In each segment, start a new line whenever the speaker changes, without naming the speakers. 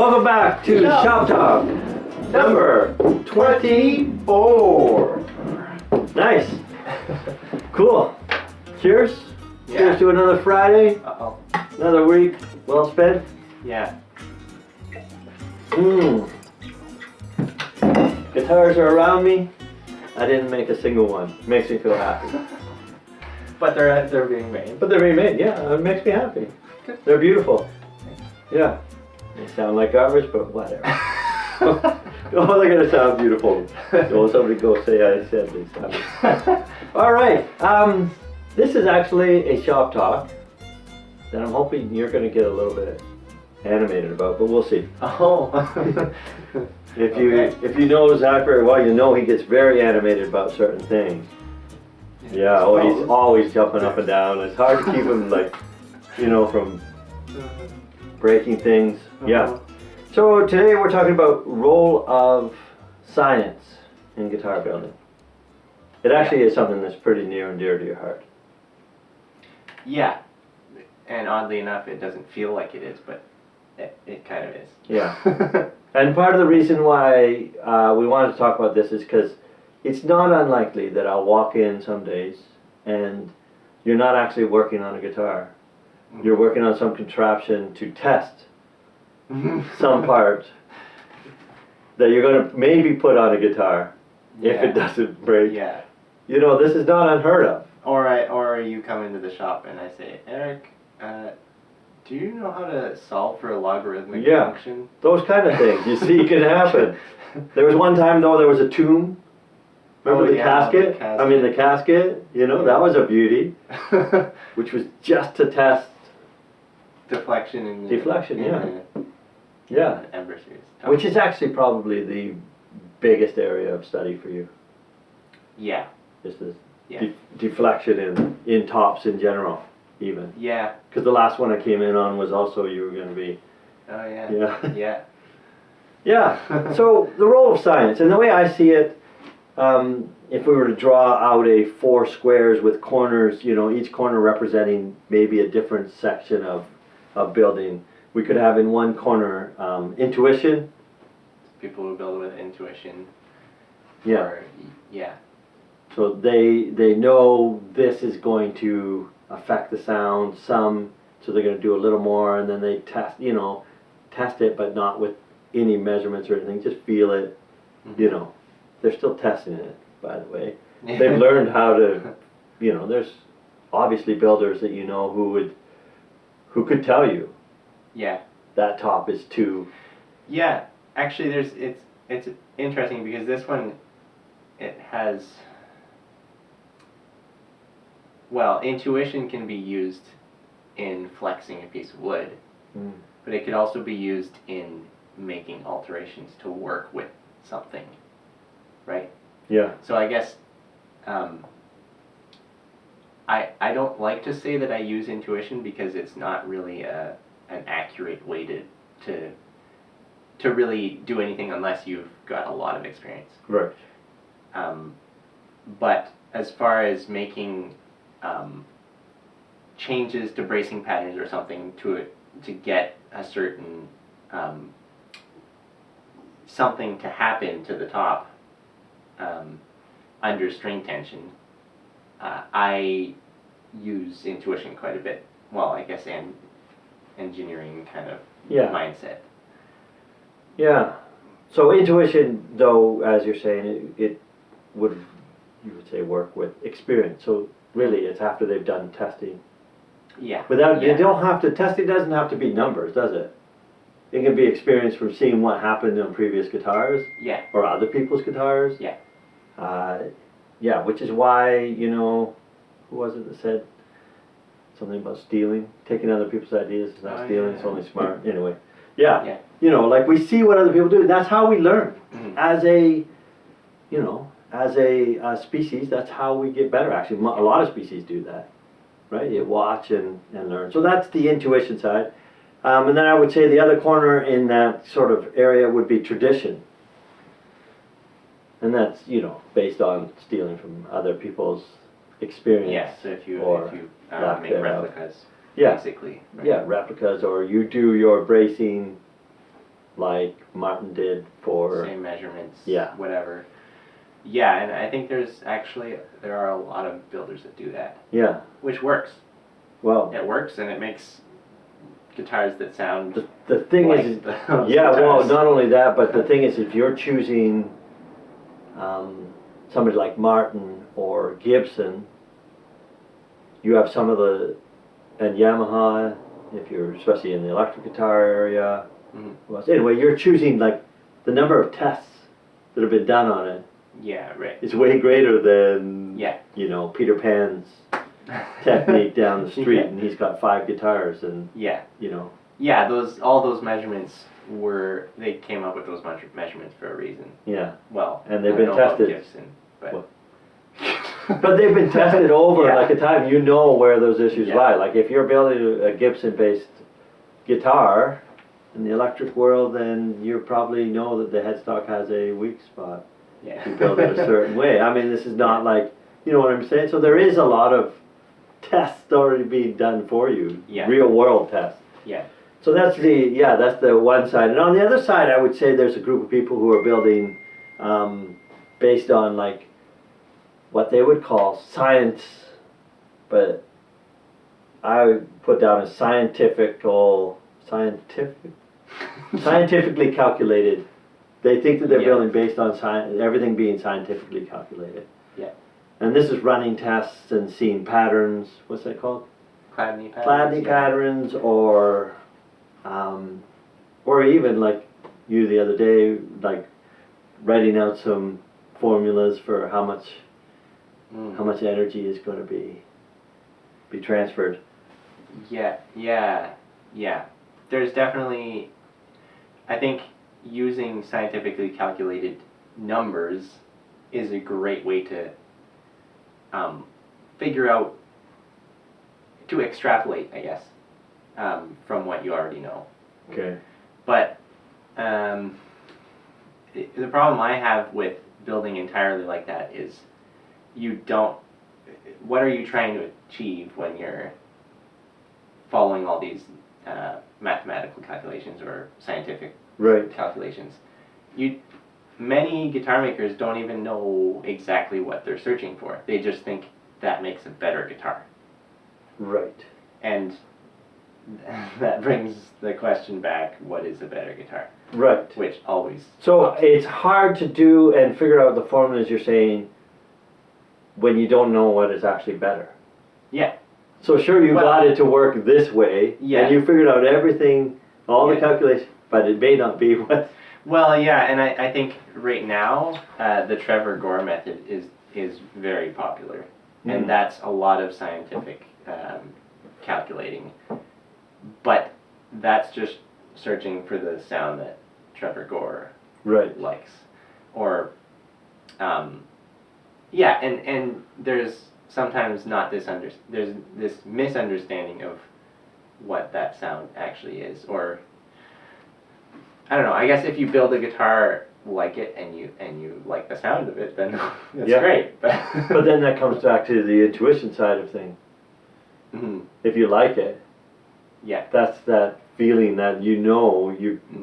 Welcome back to Shop Talk number 24. Nice. Cool. Cheers.
Yeah.
Cheers to another Friday.
Uh-oh.
Another week well spent.
Yeah.
Guitars are around me. I didn't make a single one. Makes me feel happy.
But they're being made.
But they're remade, yeah. It makes me happy. They're beautiful. Yeah. They sound like garbage, but whatever. Oh, they're gonna sound beautiful. Don't somebody go say I said they sound. All right. This is actually a shop talk that I'm hoping you're gonna get a little bit animated about, but we'll see.
Oh.
If you know Zach very well, you know he gets very animated about certain things. Yeah. Oh, he's always jumping up and down. It's hard to keep him from breaking things. Yeah. So today we're talking about role of science in guitar building. It actually is something that's pretty near and dear to your heart.
Yeah. And oddly enough, it doesn't feel like it is, but it kind of is.
Yeah. And part of the reason why we wanted to talk about this is because it's not unlikely that I'll walk in some days and you're not actually working on a guitar. You're working on some contraption to test some part that you're going to maybe put on a guitar if it doesn't break.
Yeah.
You know, this is not unheard of.
Or you come into the shop and I say, Eric, do you know how to solve for a logarithmic function?
Those kind of things you see can happen. There was one time though, there was a tomb. Remember the casket? I mean the casket, that was a beauty. Which was just to test
deflection in
deflection,
the Ember series.
Oh. Which is actually probably the biggest area of study for you.
Yeah.
Just this deflection in tops in general, even.
Yeah.
Because the last one I came in on was also you were going to be.
Oh yeah.
Yeah.
Yeah.
Yeah. So the role of science, and the way I see it, if we were to draw out a 4 squares with corners, each corner representing maybe a different section of building, we could have in one corner intuition.
People who build with intuition.
Yeah. So they know this is going to affect the sound so they're going to do a little more, and then they test it, but not with any measurements or anything, just feel it, They're still testing it, by the way. They've learned how to, there's obviously builders that who could tell you.
Yeah.
That top is too.
Yeah, actually, it's interesting because this one, it has. Well, intuition can be used in flexing a piece of wood, but it could also be used in making alterations to work with something, right?
Yeah.
So I guess I don't like to say that I use intuition because it's not really an accurate way to really do anything unless you've got a lot of experience.
Right.
But as far as making changes to bracing patterns or something to get a certain something to happen to the top under string tension, I use intuition quite a bit. Well, I guess engineering kind of mindset.
Yeah. So intuition, though, as you're saying, it would, you would say, work with experience. So really, it's after they've done testing.
Yeah.
You don't have to, testing doesn't have to be numbers, does it? It can be experience from seeing what happened on previous guitars.
Yeah.
Or other people's guitars.
Yeah.
Which is why, who was it that said something about stealing? Taking other people's ideas is not stealing, it's only smart. Anyway. Yeah. Like we see what other people do. That's how we learn. As a species, that's how we get better. Actually, a lot of species do that. Right? You watch and learn. So that's the intuition side. And then I would say the other corner in that sort of area would be tradition. And that's, based on stealing from other people's experience.
Yeah, so if you make replicas,
Yeah.
basically. Right?
Yeah, replicas, or you do your bracing like Martin did for.
Same measurements,
Yeah.
whatever. Yeah, and I think there are a lot of builders that do that.
Yeah.
Which works.
Well.
It works, and it makes guitars that sound.
The thing
like
is,
those
yeah.
guitars.
Well, not only that, but the thing is, if you're choosing somebody like Martin or Gibson, you have some of the, and Yamaha, if you're especially in the electric guitar area.
Mm-hmm.
Well, anyway, you're choosing like the number of tests that have been done on it.
Yeah, right.
It's way greater than
Yeah.
you know, Peter Pan's technique down the street,
Yeah.
and he's got 5 guitars, and
Yeah.
you know.
Yeah, all those measurements they came up with those measurements for a reason.
Yeah.
Well,
and they've
I
been
don't know about
tested.
Gibson, but.
Well, but they've been tested over
Yeah.
like a time. You know where those issues
Yeah.
lie. Like if you're building a Gibson-based guitar in the electric world, then you probably know that the headstock has a weak spot.
Yeah.
You build it a certain way. I mean, this is not like, you know what I'm saying? So there is a lot of tests already being done for you.
Yeah.
Real world tests.
Yeah.
So that's the one side. And on the other side, I would say there's a group of people who are building based on like what they would call science, but I would put down as scientifically calculated. They think that they're
Yeah.
building based on everything being scientifically calculated.
Yeah.
And this is running tests and seeing patterns. What's that called?
Chladni patterns.
Chladni patterns, or even like you the other day, like writing out some formulas for how much energy is going to be transferred.
Yeah. There's definitely, I think, using scientifically calculated numbers is a great way to figure out, to extrapolate, I guess, from what you already know.
Okay.
But the problem I have with building entirely like that is what are you trying to achieve when you're following all these mathematical calculations or scientific calculations? Many guitar makers don't even know exactly what they're searching for. They just think that makes a better guitar.
Right.
And that brings the question back, what is a better guitar?
Right.
Which always...
So it's hard to do and figure out the formulas you're saying when you don't know what is actually better.
Yeah.
So sure, you got it to work this way, and you figured out everything, all the calculations, but it may not be what...
Well, yeah, and I think right now, the Trevor Gore method is very popular. And that's a lot of scientific calculating. But that's just searching for the sound that Trevor Gore likes. Or, and there's sometimes there's this misunderstanding of what that sound actually is. Or, I don't know, I guess if you build a guitar like it and you like the sound of it, then that's great.
But then that comes back to the intuition side of things.
Mm-hmm.
If you like it, that's that feeling that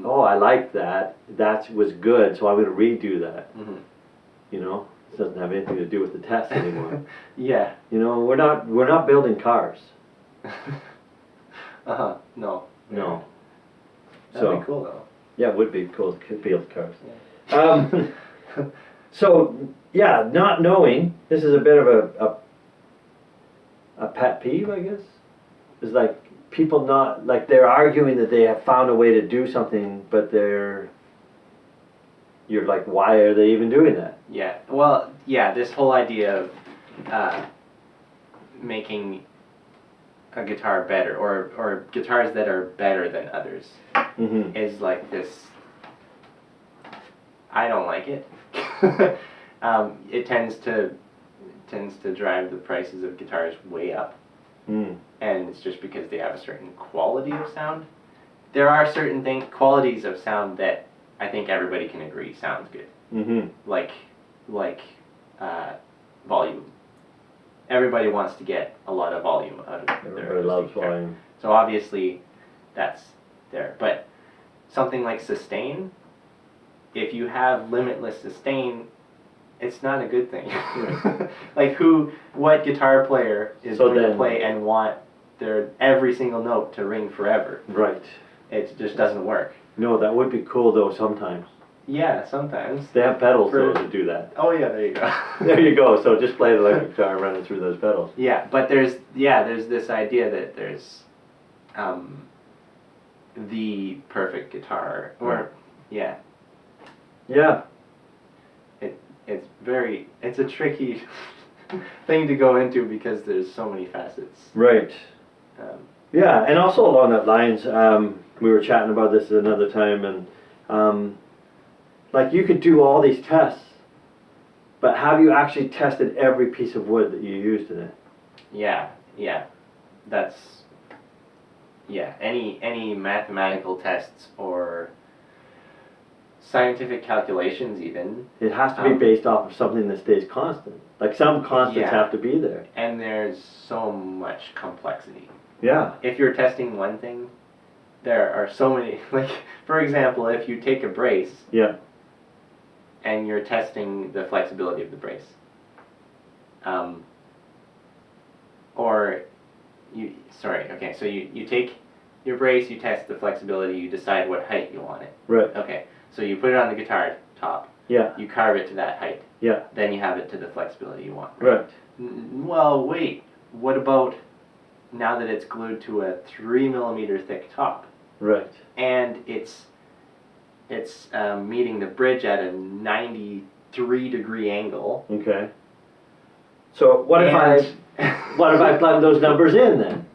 oh, I like that. That was good, so I'm going to redo that.
Mm-hmm.
You know, it doesn't have anything to do with the test anymore.
Yeah.
You know, we're not building cars.
No.
That'd
be cool though.
Yeah, it would be cool to build cars.
Yeah.
Not knowing, this is a bit of a pet peeve, I guess. It's like people they're arguing that they have found a way to do something, but you're like, why are they even doing that?
Yeah. Well, yeah, this whole idea of making a guitar better, or guitars that are better than others, is like this. I don't like it. It tends to drive the prices of guitars way up, and it's just because they have a certain quality of sound. There are certain qualities of sound that I think everybody can agree sounds good. Like volume. Everybody wants to get a lot of volume out of their
Everybody loves volume.
So obviously, that's there. But something like sustain, if you have limitless sustain, it's not a good thing. Like what guitar player is going to play and want their every single note to ring forever?
Right.
It just doesn't work.
No, that would be cool though sometimes.
Yeah, sometimes.
They have pedals though to do that.
Oh yeah, there you go.
There you go. So just play the electric guitar and run it through those pedals.
Yeah, but there's this idea that there's the perfect guitar, or yeah. It's a tricky thing to go into because there's so many facets.
Right. Yeah, and also along that lines, we were chatting about this another time, and like you could do all these tests, but have you actually tested every piece of wood that you used in it?
Yeah. That's any mathematical tests or scientific calculations even.
It has to be based off of something that stays constant. Like some constants have to be there.
And there's so much complexity.
Yeah.
If you're testing one thing, there are so many, like, for example, if you take a brace.
Yeah.
And you're testing the flexibility of the brace. So you take your brace, you test the flexibility, you decide what height you want it.
Right.
Okay, so you put it on the guitar top.
Yeah.
You carve it to that height.
Yeah.
Then you have it to the flexibility you want.
Right.
Well, wait, what about now that it's glued to a 3 millimeter thick top?
Right.
And it's meeting the bridge at a 93-degree angle.
Okay. So what if I plug those numbers in then?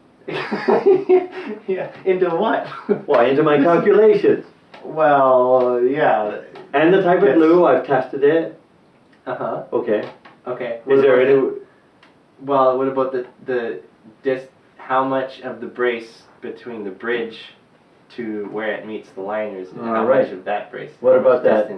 Yeah. Into what?
Why, into my calculations.
Well, yeah.
And the type of glue, I've tested it.
Uh-huh.
Okay.
Okay.
Is there any...
Well, what about how much of the brace between the bridge to where it meets the liners, and how much of that brace?
What about that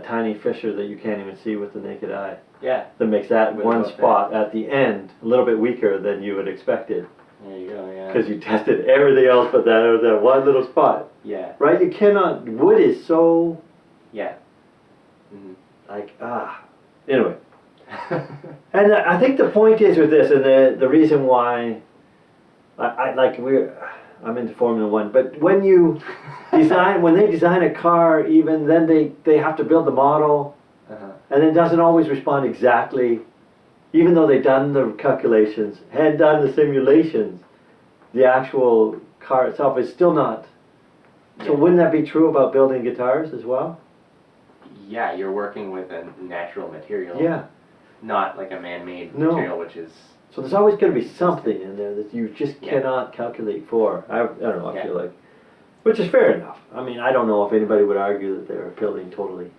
tiny fissure that you can't even see with the naked eye?
Yeah.
That makes that one spot at the end a little bit weaker than you would expected.
There you go, yeah.
Because you tested everything else but that one little spot.
Yeah.
Right? You cannot... Wood is so...
Yeah. Mm-hmm.
Like, Anyway. And I think the point is with this, and the reason why... I'm into Formula One, but when you when they design a car, even then they have to build the model, and it doesn't always respond exactly, even though they've done the calculations and done the simulations, the actual car itself is still not. So wouldn't that be true about building guitars as well?
Yeah, you're working with a natural material.
Yeah.
Not like a man-made material, which is...
So there's always going to be something in there that you just cannot calculate for. I don't know, I feel like. Which is fair enough. I mean, I don't know if anybody would argue that they're building totally,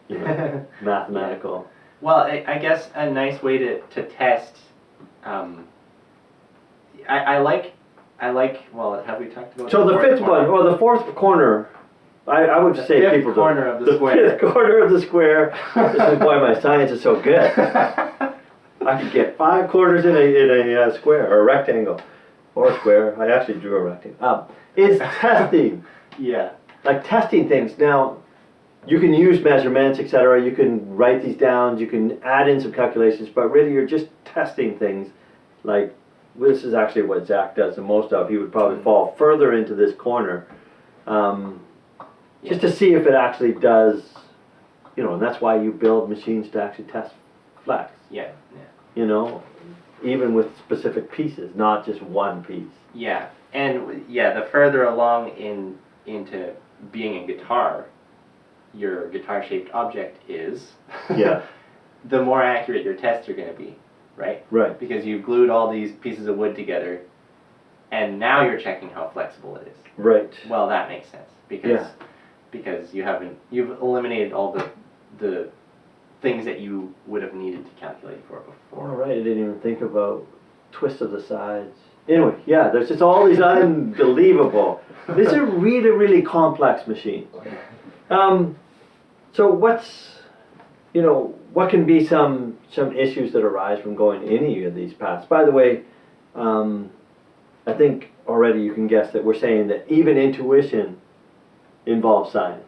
mathematical.
Well, I guess a nice way to test, I like, well, have we talked about
So the fifth one, or the fourth corner, I would say people...
The fifth corner of the square.
The fifth corner of the square. This is why my science is so good. I could get 5 corners in a square, or a rectangle, or a square. I actually drew a rectangle. Is testing.
Yeah.
Like testing things. Now, you can use measurements, etc. You can write these down. You can add in some calculations, but really you're just testing things. Like, this is actually what Zach does the most of. He would probably fall further into this corner, just to see if it actually does, and that's why you build machines to actually test flex.
Yeah.
Even with specific pieces, not just one piece.
Yeah, and the further along into being a guitar, your guitar-shaped object is, the more accurate your tests are going to be, right?
Right.
Because you've glued all these pieces of wood together, and now you're checking how flexible it is.
Right.
Well, that makes sense because you've eliminated all the things that you would have needed to calculate for before.
All right, I didn't even think about twist of the sides. Anyway, there's just all these unbelievable. This is a really, really complex machine. So what can be some issues that arise from going any of these paths? By the way, I think already you can guess that we're saying that even intuition involves science.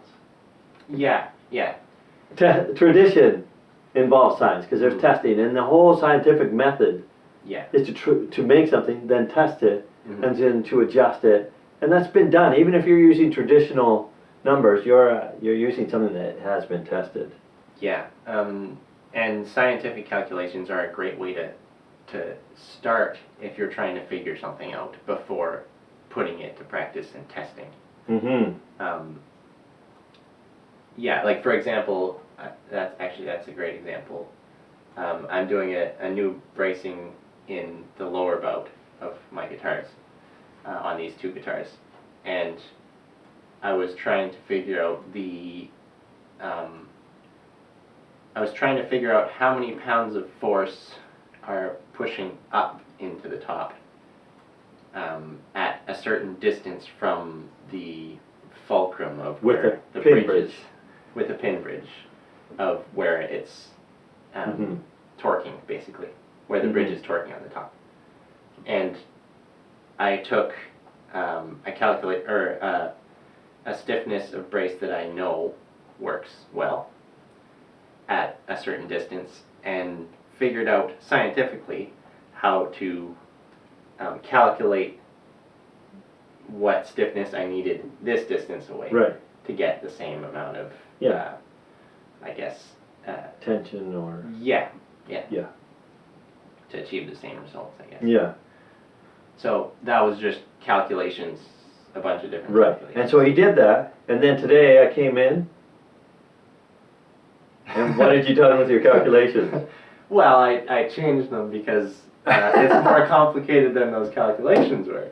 Yeah.
Tradition involves science because there's testing, and the whole scientific method is to make something, then test it, and then to adjust it, and that's been done. Even if you're using traditional numbers, you're using something that has been tested.
Yeah, and scientific calculations are a great way to start if you're trying to figure something out before putting it to practice and testing. Yeah, like for example, that's a great example. I'm doing a new bracing in the lower bout of my guitars on these two guitars, and I was trying to figure out how many pounds of force are pushing up into the top at a certain distance from the fulcrum of where the bridge is, with a pin bridge of where it's torquing, basically, where the bridge is torquing on the top. And I took a stiffness of brace that I know works well at a certain distance, and figured out scientifically how to calculate what stiffness I needed this distance away to get the same amount of
tension or
to achieve the same results, I guess.
Yeah.
So that was just calculations, a bunch of different calculations.
And so he did that, and then today I came in, and what did you tell him with your calculations?
Well, I changed them because it's more complicated than those calculations were.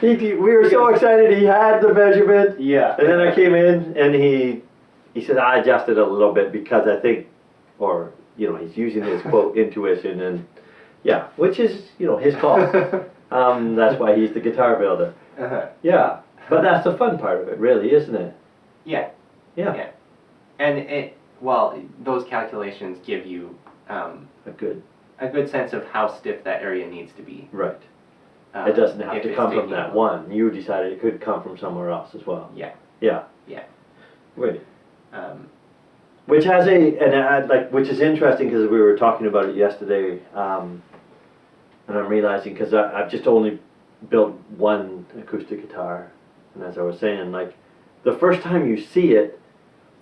We were so excited he had the measurement.
Yeah.
And then I came in and he said I adjusted a little bit because I think, or he's using his quote intuition, and which is his call. That's why he's the guitar builder. Yeah, but that's the fun part of it, really, isn't it?
Yeah. And those calculations give you a good sense of how stiff that area needs to be.
Right. It doesn't have to come from that one. You decided it could come from somewhere else as well.
Yeah.
Right. Which has which is interesting because we were talking about it yesterday, and I'm realizing because I've just only built one acoustic guitar, and as I was saying, like the first time you see it,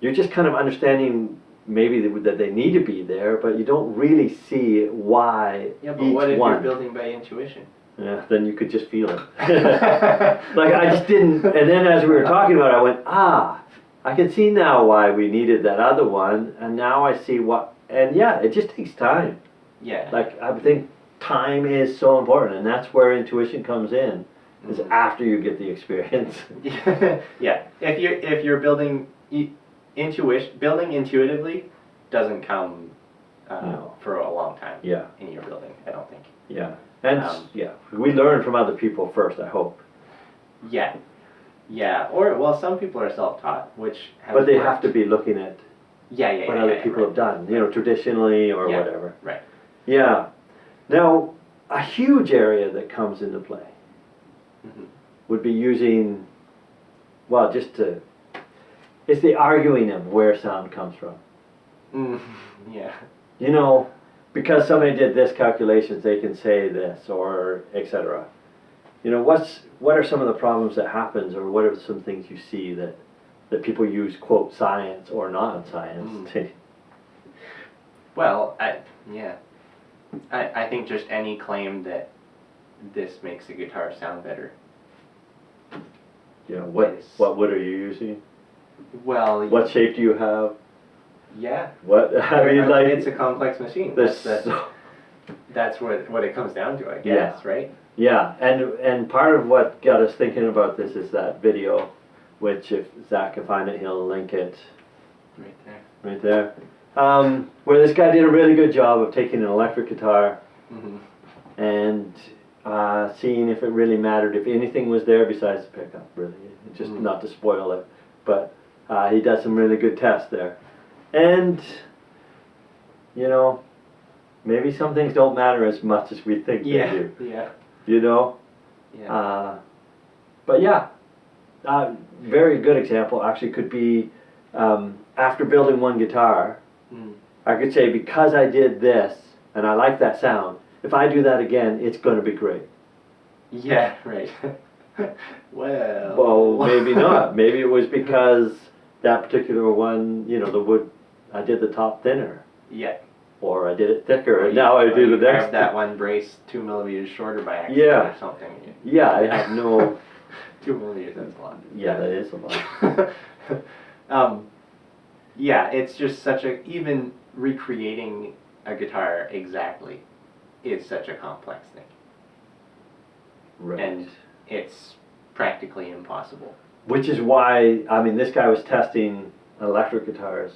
you're just kind of understanding maybe that they need to be there, but you don't really see why.
Yeah, but what if you're building by intuition?
Yeah, then you could just feel it. Like I just didn't, and then as we were talking about it, I went, I can see now why we needed that other one, and now I see what, and it just takes time.
Yeah.
Like I think time is so important, and that's where intuition comes in, is after you get the experience.
Yeah. If you're building building intuitively doesn't come for a long time.
Yeah.
In your building, I don't think.
Yeah. And we learn from other people first, I hope.
Yeah. Or some people are self-taught, which
but they have to be looking at what other people have done, traditionally or whatever.
Right.
Yeah. Now, a huge area that comes into play would be using, it's the arguing of where sound comes from.
Yeah.
Because somebody did this calculations, they can say this, or etc. What are some of the problems that happens, or what are some things you see that people use, quote, science or non-science?
Well, I think just any claim that this makes a guitar sound better.
What wood are you using?
Well,
what shape do you have?
Yeah.
What
it's a complex machine. That's what it comes down to, I guess, right?
Yeah, and part of what got us thinking about this is that video, which if Zach can find it, he'll link it. Right there. Where this guy did a really good job of taking an electric guitar and seeing if it really mattered, if anything was there besides the pickup, really. Just not to spoil it, but he does some really good tests there. And, maybe some things don't matter as much as we think they do.
Yeah.
But Very good example actually could be after building one guitar, I could say because I did this and I like that sound, if I do that again, it's going to be great.
Yeah, right.
Well, maybe not. Maybe it was because that particular one, the wood, I did the top thinner.
Yeah.
Or I did it thicker, and now I do the next.
That one brace 2 millimeters shorter by accident or something.
Yeah, I have no.
2 millimeters, that's a lot.
Yeah, that is a lot.
Yeah, it's just even recreating a guitar exactly is such a complex thing.
Right.
And it's practically impossible.
Which is why, this guy was testing electric guitars.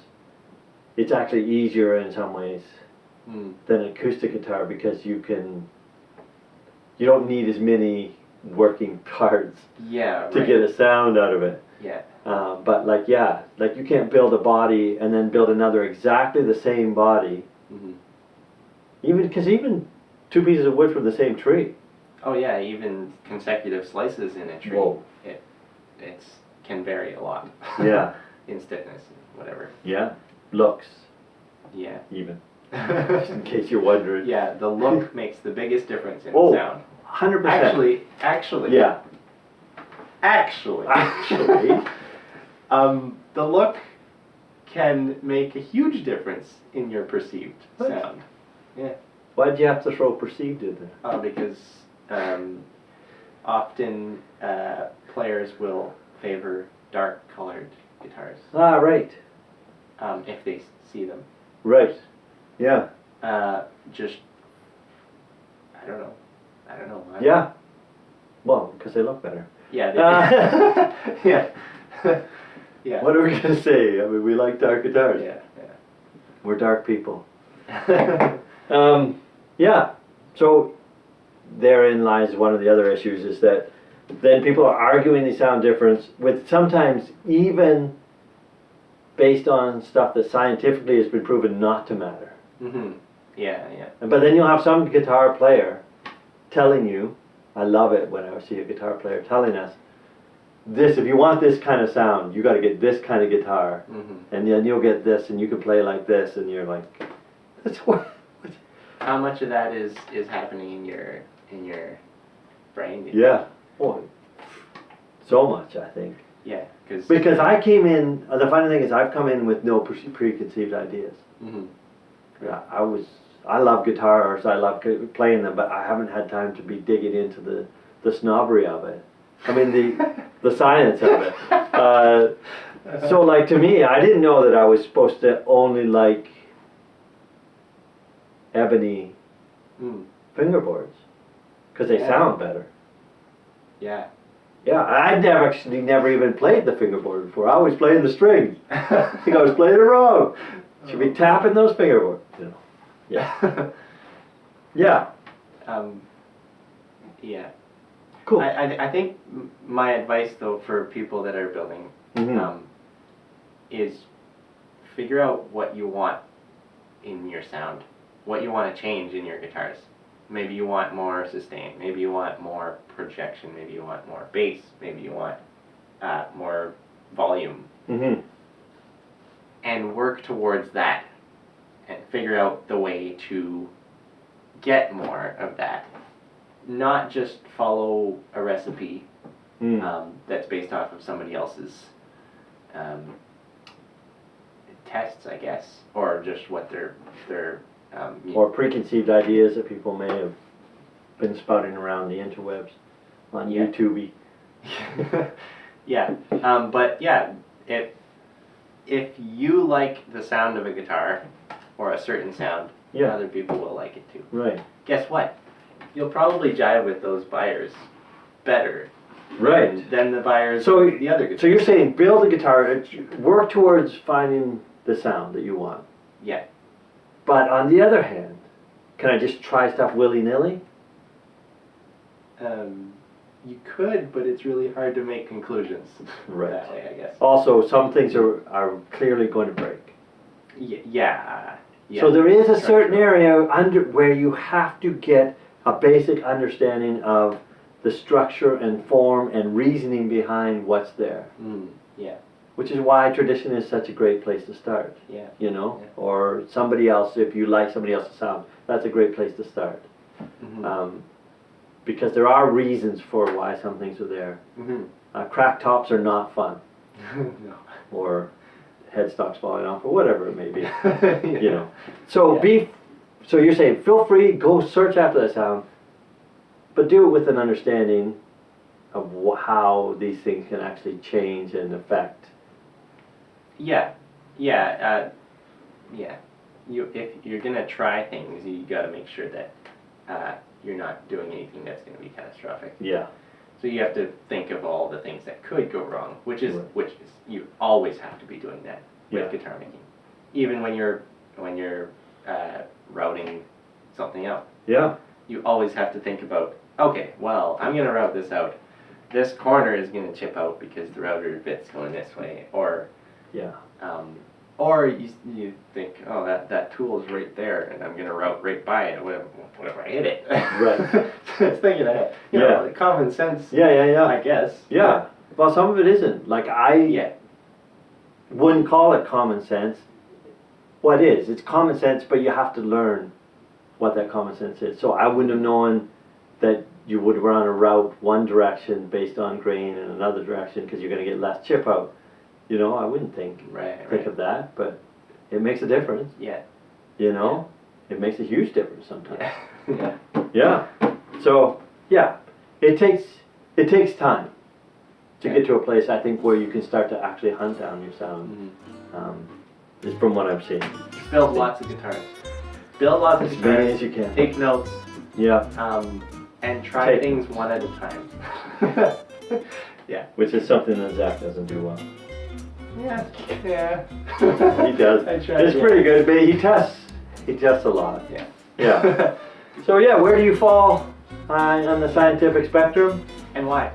It's actually easier in some ways than an acoustic guitar because you don't need as many working parts to get a sound out of it.
Yeah.
But you can't build a body and then build another exactly the same body.
Mm-hmm.
Even 2 pieces of wood from the same tree.
Oh yeah, even consecutive slices in a tree.
Whoa.
It can vary a lot.
Yeah.
In stiffness and whatever.
Yeah. Looks.
Yeah.
Even. Just in case you're wondering.
Yeah, the look makes the biggest difference in sound.
100%.
Actually.
Yeah.
Actually. The look can make a huge difference in your perceived sound. Yeah.
Why'd you have to throw perceived in there?
Because often players will favor dark-colored guitars.
Ah, right.
If they see them.
Right. Yeah.
I don't know.
Yeah. Well, because they look better.
Yeah. They yeah. Yeah.
What are we gonna say? We like dark guitars.
Yeah.
We're dark people. Yeah. So therein lies one of the other issues is that then people are arguing the sound difference with sometimes even based on stuff that scientifically has been proven not to matter.
Mm-hmm. Yeah.
But then you'll have some guitar player telling you, I love it when I see a guitar player telling us, if you want this kind of sound, you got to get this kind of guitar, and then you'll get this, and you can play like this, and you're like, that's what.
How much of that is happening in your brain?
Yeah. Boy, so much, I think.
Yeah,
because I came in. The funny thing is, I've come in with no preconceived ideas.
Mm-hmm.
Yeah, I love guitars. I love playing them, but I haven't had time to be digging into the snobbery of it. The science of it. So, to me, I didn't know that I was supposed to only like ebony fingerboards because they sound better.
Yeah.
Yeah, I'd never even played the fingerboard before. I was playing the strings. I think I was playing it wrong. Should be tapping those fingerboards. Yeah. Yeah.
Yeah.
Cool.
I think my advice though for people that are building is figure out what you want in your sound, what you want to change in your guitars. Maybe you want more sustain, maybe you want more projection, maybe you want more bass, maybe you want more volume.
Mm-hmm.
And work towards that and figure out the way to get more of that. Not just follow a recipe that's based off of somebody else's tests, I guess, or just what they're
or preconceived ideas that people may have been spouting around the interwebs on YouTube.
Yeah, but yeah, if you like the sound of a guitar or a certain sound, other people will like it too.
Right.
Guess what? You'll probably jive with those buyers better.
Right.
Than the buyers
of
the other guitars.
So you're saying build a guitar, work towards finding the sound that you want.
Yeah.
But on the other hand, can I just try stuff willy-nilly?
You could, but it's really hard to make conclusions
right.
that way, I guess.
Also, some things are clearly going to break.
Yeah.
So there is a certain area where you have to get a basic understanding of the structure and form and reasoning behind what's there.
Yeah.
Which is why tradition is such a great place to start.
Yeah.
You know,
Yeah.
or somebody else, if you like somebody else's sound, that's a great place to start. Because there are reasons for why some things are there. Cracked tops are not fun.
No.
Or headstocks falling off, or whatever it may be.
Yeah.
You know. So so you're saying feel free, go search after that sound, but do it with an understanding of how these things can actually change and affect.
Yeah. If you're gonna try things, you gotta make sure that you're not doing anything that's gonna be catastrophic.
Yeah.
So you have to think of all the things that could go wrong, which is you always have to be doing that with guitar making, even when you're routing something out.
Yeah.
You always have to think about, okay, well, I'm gonna route this out. This corner is gonna chip out because the router bit's going this way, or you think, oh, that tool is right there, and I'm gonna route right by it. What if I hit it?
Right.
It's thinking ahead. You know, common sense.
Yeah.
I guess.
Yeah. Well, some of it isn't. Like I wouldn't call it common sense. What is? It's common sense, but you have to learn what that common sense is. So I wouldn't have known that you would run a route one direction based on grain and another direction because you're going to get less chip out. You know, I wouldn't think of that, but it makes a difference.
Yeah.
You know, it makes a huge difference sometimes.
Yeah.
Yeah. So it takes time to get to a place, I think, where you can start to actually hunt down your sound. Is from what I've seen.
Build lots of guitars. Build lots of guitars.
As many as you can.
Take notes.
Yeah.
And try things one at a time. Yeah.
Which is something that Zach doesn't do well.
Yeah.
He does.
I try.
It's pretty good, but he tests a lot.
Yeah.
Yeah. So where do you fall on the scientific spectrum?
And why?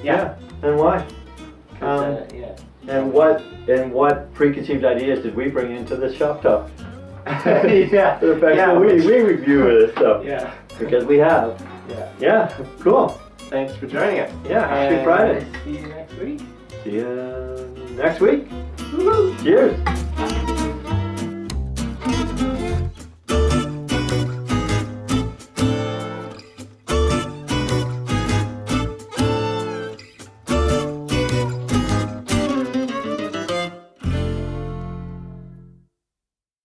Yeah. And why? And what preconceived ideas did we bring into this shop talk?
Yeah.
The fact that we review this stuff.
Yeah.
Because we have.
Yeah.
Yeah. Cool.
Thanks for joining us.
Yeah. Happy Friday.
See you next week.
See you next week. Woo-hoo. Cheers.